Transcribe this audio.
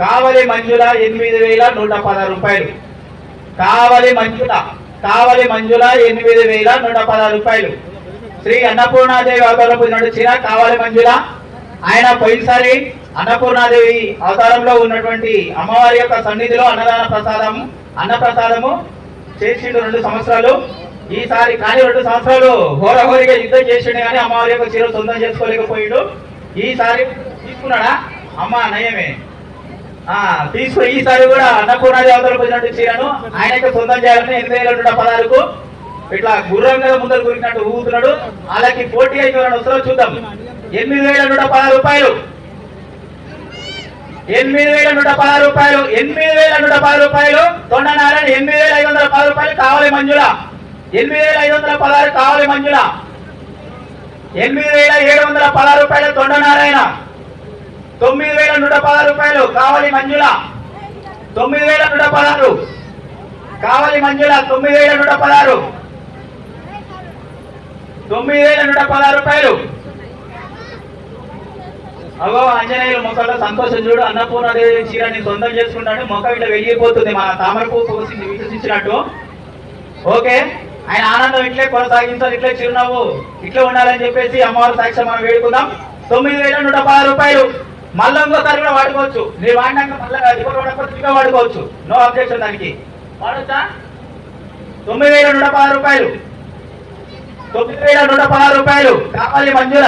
కావలి మంజుల 8,116 రూపాయలు. కావలి మంజుల 8,116 రూపాయలు. శ్రీ అన్నపూర్ణాదేవి అవతారం పొందినటువంటి చీర కావలి మంజుల. ఆయన పోయినసారి అన్నపూర్ణాదేవి అవతారంలో ఉన్నటువంటి అమ్మవారి యొక్క సన్నిధిలో అన్నప్రసాదము చేసిండు 2 సంవత్సరాలు. ఈసారి కానీ 2 సంవత్సరాలు హోరహోరిగా యుద్ధం చేసిండు కానీ అమ్మవారి యొక్క చీర సొంతం చేసుకోలేకపోయిండు. ఈసారి తీసుకున్నాడా అమ్మ నయమే తీసుకుని ఈసారి కూడా అన్నపూర్ణాదేవి అవతారం పొందినటువంటి చీరను ఆయనకి సొంతం చేయాలని 8,116కు ఇట్లా గుర్రం మీద ముందరు గురికినట్టు ఊగుతున్నాడు. అలాగే పోటీ అయితే వస్తారో చూద్దాం. 8,116 రూపాయలు. 8,116 రూపాయలు. 8,116 రూపాయలు. తొండనారాయణ 8,510 రూపాయలు. కావలి మంజుల 8,516 కావలి మంజుల. 8,716 రూపాయలు. తొండనారాయణ 9,116 రూపాయలు. కావలి మంజుల 9,116. కావలి మంజుల 9,116. 9,116 రూపాయలు. అగో ఆంజనేయులు మొక్కలో సంతోషం చూడు. అన్నపూర్ణాదేవి చీరని సొంతం చేసుకుంటాడు. మొక్క ఇట్లా వెలిగిపోతుంది మన తామరపు వికసించినట్టు. ఓకే, ఆయన ఆనందం ఇట్లే కొనసాగించాలి. ఇట్లే చిరునవ్వు ఇట్లా ఉండాలని చెప్పేసి అమ్మవారి సాక్షి మనం వేడుకుందాం. 9,116 రూపాయలు. మళ్ళీ ఇంకోసారి కూడా వాడుకోవచ్చు. మీరు వాడినాక మళ్ళీ వాడుకోవచ్చు. వాడుకోవచ్చు, నో అబ్జెక్షన్. దానికి వాడొచ్చా? 9,116 రూపాయలు. 9,116 రూపాయలు. కావాలి మంజుల.